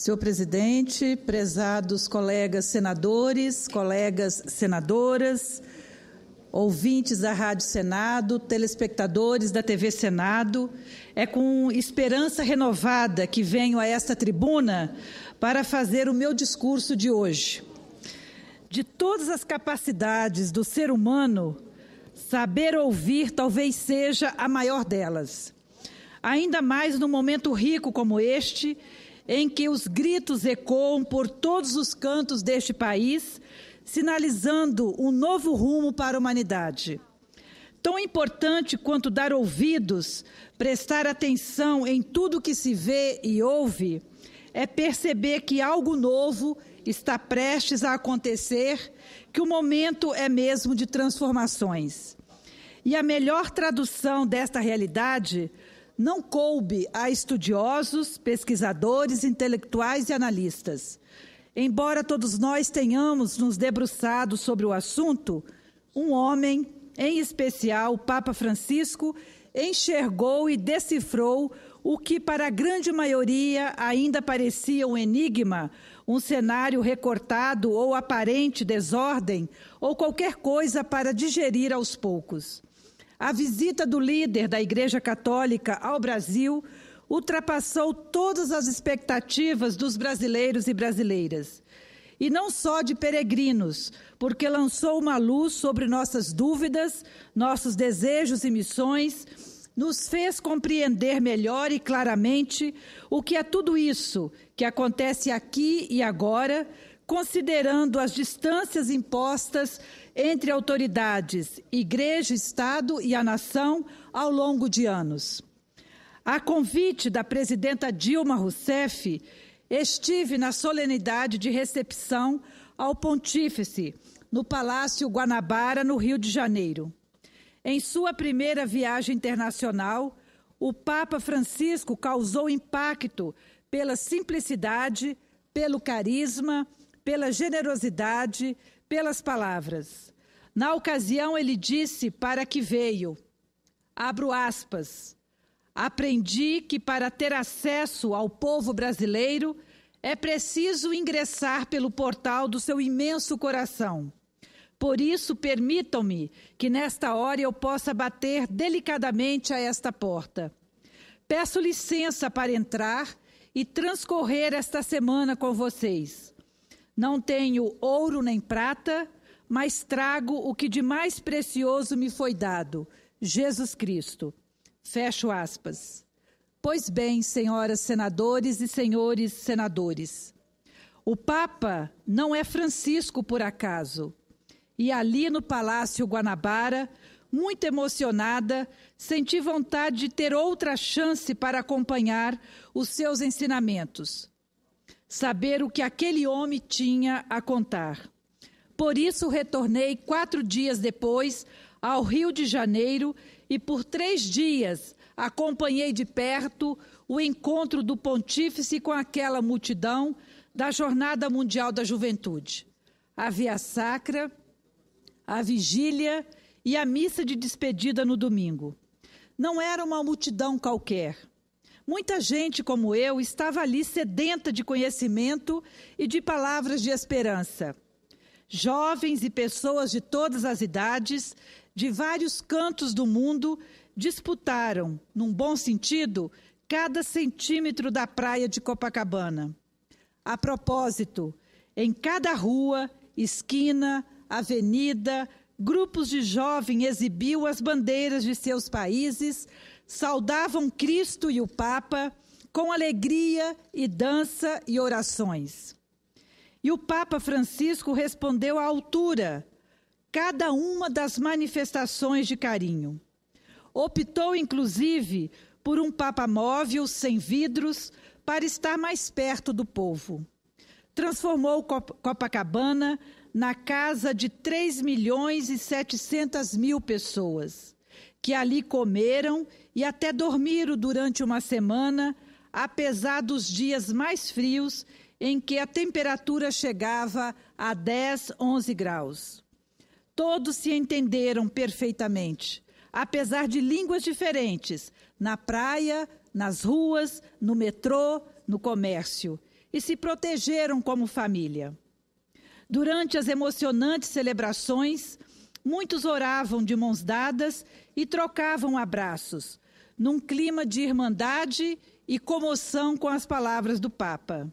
Senhor presidente, prezados colegas senadores, colegas senadoras, ouvintes da Rádio Senado, telespectadores da TV Senado, é com esperança renovada que venho a esta tribuna para fazer o meu discurso de hoje. De todas as capacidades do ser humano, saber ouvir talvez seja a maior delas. Ainda mais num momento rico como este, em que os gritos ecoam por todos os cantos deste país, sinalizando um novo rumo para a humanidade. Tão importante quanto dar ouvidos, prestar atenção em tudo que se vê e ouve, é perceber que algo novo está prestes a acontecer, que o momento é mesmo de transformações. E a melhor tradução desta realidade não coube a estudiosos, pesquisadores, intelectuais e analistas. Embora todos nós tenhamos nos debruçado sobre o assunto, um homem, em especial o Papa Francisco, enxergou e decifrou o que para a grande maioria ainda parecia um enigma, um cenário recortado ou aparente desordem, ou qualquer coisa para digerir aos poucos. A visita do líder da Igreja Católica ao Brasil ultrapassou todas as expectativas dos brasileiros e brasileiras. E não só de peregrinos, porque lançou uma luz sobre nossas dúvidas, nossos desejos e missões, nos fez compreender melhor e claramente o que é tudo isso que acontece aqui e agora, considerando as distâncias impostas entre autoridades, Igreja, Estado e a nação ao longo de anos. A convite da presidenta Dilma Rousseff, estive na solenidade de recepção ao Pontífice, no Palácio Guanabara, no Rio de Janeiro. Em sua primeira viagem internacional, o Papa Francisco causou impacto pela simplicidade, pelo carisma, pela generosidade, pelas palavras. Na ocasião, ele disse para que veio, abro aspas, aprendi que para ter acesso ao povo brasileiro é preciso ingressar pelo portal do seu imenso coração. Por isso, permitam-me que nesta hora eu possa bater delicadamente a esta porta. Peço licença para entrar e transcorrer esta semana com vocês. Não tenho ouro nem prata, mas trago o que de mais precioso me foi dado, Jesus Cristo. Fecho aspas. Pois bem, senhoras senadores e senhores senadores, o Papa não é Francisco por acaso. E ali no Palácio Guanabara, muito emocionada, senti vontade de ter outra chance para acompanhar os seus ensinamentos. Saber o que aquele homem tinha a contar. Por isso, retornei 4 dias depois ao Rio de Janeiro e por 3 dias acompanhei de perto o encontro do Pontífice com aquela multidão da Jornada Mundial da Juventude. A Via Sacra, a vigília e a missa de despedida no domingo. Não era uma multidão qualquer. Muita gente como eu estava ali sedenta de conhecimento e de palavras de esperança. Jovens e pessoas de todas as idades, de vários cantos do mundo, disputaram, num bom sentido, cada centímetro da praia de Copacabana. A propósito, em cada rua, esquina, avenida, grupos de jovens exibiam as bandeiras de seus países, saudavam Cristo e o Papa com alegria e dança e orações. E o Papa Francisco respondeu à altura cada uma das manifestações de carinho. Optou, inclusive, por um Papa móvel sem vidros para estar mais perto do povo. Transformou Copacabana na casa de 3.700.000 pessoas, que ali comeram e até dormiram durante uma semana, apesar dos dias mais frios, em que a temperatura chegava a 10, 11 graus. Todos se entenderam perfeitamente, apesar de línguas diferentes, na praia, nas ruas, no metrô, no comércio. e se protegeram como família. Durante as emocionantes celebrações, muitos oravam de mãos dadas e trocavam abraços, num clima de irmandade e comoção com as palavras do Papa.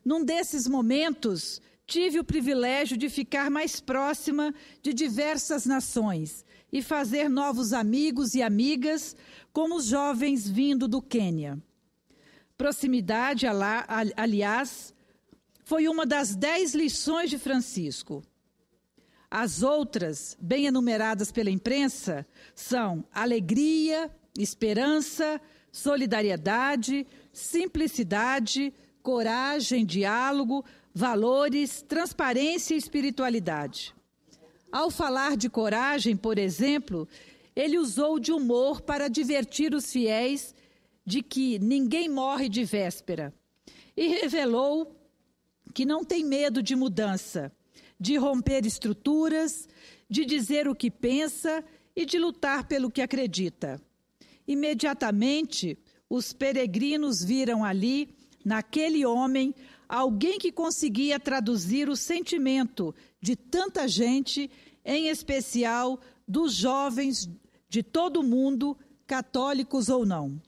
Num desses momentos, tive o privilégio de ficar mais próxima de diversas nações e fazer novos amigos e amigas, como os jovens vindo do Quênia. Proximidade, aliás, foi uma das 10 lições de Francisco. As outras, bem enumeradas pela imprensa, são alegria, esperança, solidariedade, simplicidade, coragem, diálogo, valores, transparência e espiritualidade. Ao falar de coragem, por exemplo, ele usou de humor para divertir os fiéis de que ninguém morre de véspera e revelou que não tem medo de mudança, de romper estruturas, de dizer o que pensa e de lutar pelo que acredita. Imediatamente, os peregrinos viram ali, naquele homem, alguém que conseguia traduzir o sentimento de tanta gente, em especial dos jovens de todo o mundo, católicos ou não.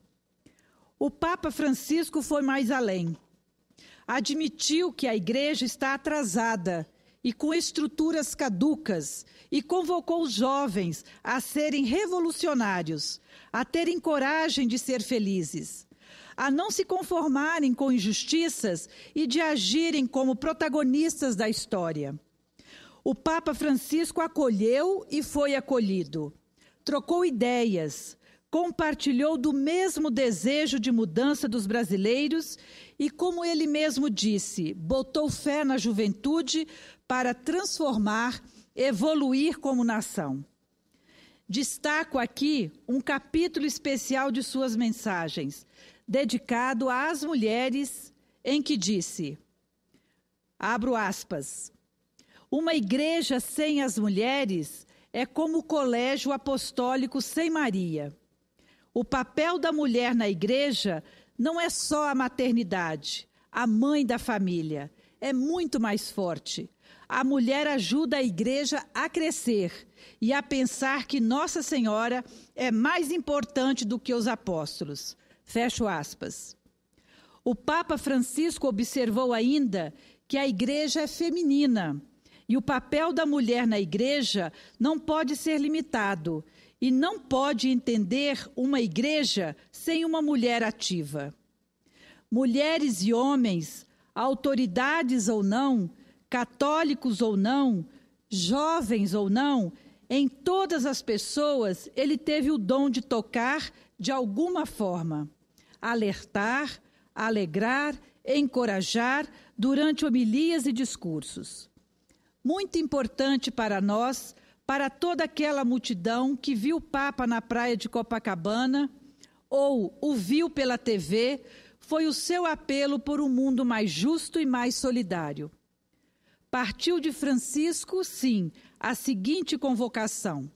O Papa Francisco foi mais além. Admitiu que a Igreja está atrasada e com estruturas caducas e convocou os jovens a serem revolucionários, a terem coragem de ser felizes, a não se conformarem com injustiças e de agirem como protagonistas da história. O Papa Francisco acolheu e foi acolhido, trocou ideias, compartilhou do mesmo desejo de mudança dos brasileiros e, como ele mesmo disse, botou fé na juventude para transformar, evoluir como nação. Destaco aqui um capítulo especial de suas mensagens, dedicado às mulheres, em que disse, abro aspas, uma igreja sem as mulheres é como o colégio apostólico sem Maria. O papel da mulher na igreja não é só a maternidade, a mãe da família, é muito mais forte. A mulher ajuda a igreja a crescer e a pensar que Nossa Senhora é mais importante do que os apóstolos. Fecho aspas. O Papa Francisco observou ainda que a igreja é feminina e o papel da mulher na igreja não pode ser limitado e não pode entender uma igreja sem uma mulher ativa. Mulheres e homens, autoridades ou não, católicos ou não, jovens ou não, em todas as pessoas ele teve o dom de tocar de alguma forma, alertar, alegrar, encorajar durante homilias e discursos. Muito importante para nós, para toda aquela multidão que viu o Papa na praia de Copacabana ou o viu pela TV, foi o seu apelo por um mundo mais justo e mais solidário. Partiu de Francisco, sim, a seguinte convocação.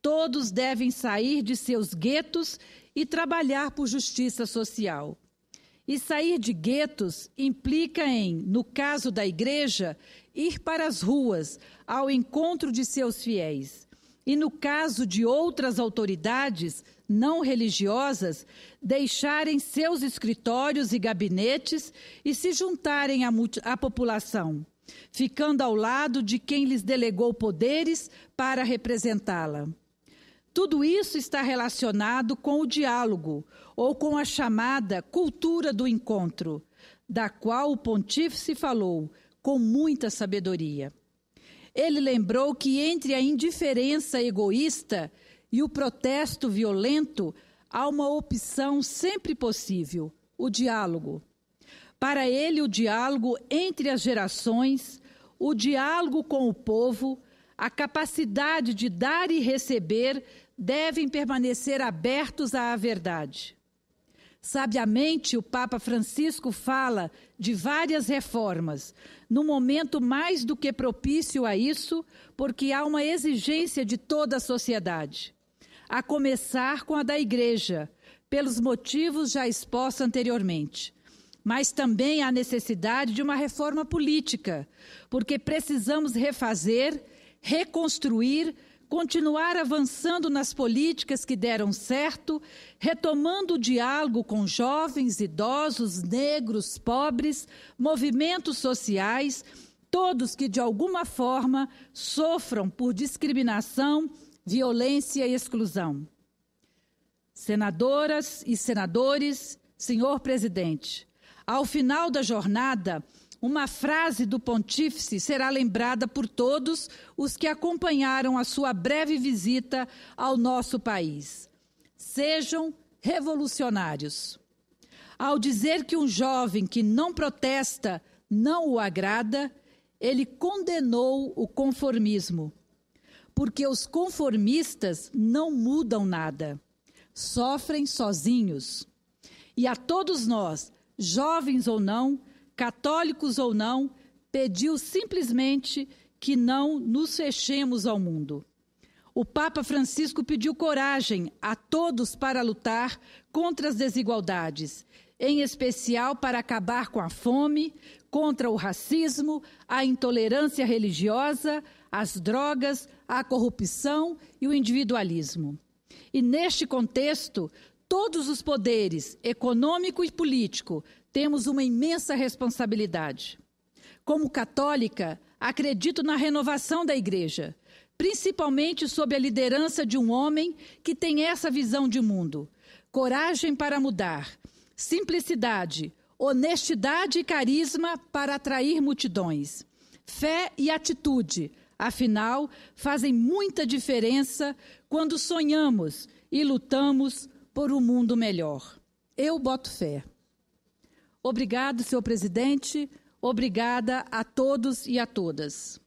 Todos devem sair de seus guetos e trabalhar por justiça social. E sair de guetos implica em, no caso da igreja, ir para as ruas, ao encontro de seus fiéis. E no caso de outras autoridades não religiosas, deixarem seus escritórios e gabinetes e se juntarem à população, ficando ao lado de quem lhes delegou poderes para representá-la. Tudo isso está relacionado com o diálogo, ou com a chamada cultura do encontro, da qual o pontífice falou com muita sabedoria. Ele lembrou que entre a indiferença egoísta e o protesto violento, há uma opção sempre possível, o diálogo. Para ele, o diálogo entre as gerações, o diálogo com o povo, a capacidade de dar e receber devem permanecer abertos à verdade. Sabiamente, o Papa Francisco fala de várias reformas, no momento mais do que propício a isso, porque há uma exigência de toda a sociedade, a começar com a da Igreja, pelos motivos já expostos anteriormente. mas também há necessidade de uma reforma política, porque precisamos refazer, reconstruir, continuar avançando nas políticas que deram certo, retomando o diálogo com jovens, idosos, negros, pobres, movimentos sociais, todos que de alguma forma sofram por discriminação, violência e exclusão. Senadoras e senadores, senhor presidente, ao final da jornada, uma frase do pontífice será lembrada por todos os que acompanharam a sua breve visita ao nosso país. Sejam revolucionários. Ao dizer que um jovem que não protesta não o agrada, ele condenou o conformismo, porque os conformistas não mudam nada, sofrem sozinhos. E a todos nós, jovens ou não, católicos ou não, pediu simplesmente que não nos fechemos ao mundo. O Papa Francisco pediu coragem a todos para lutar contra as desigualdades, em especial para acabar com a fome, contra o racismo, a intolerância religiosa, as drogas, a corrupção e o individualismo. E neste contexto, todos os poderes, econômico e político, temos uma imensa responsabilidade. Como católica, acredito na renovação da Igreja, principalmente sob a liderança de um homem que tem essa visão de mundo. Coragem para mudar, simplicidade, honestidade e carisma para atrair multidões. Fé e atitude, afinal, fazem muita diferença quando sonhamos e lutamos por um mundo melhor. Eu boto fé. Obrigado, senhor presidente. Obrigada a todos e a todas.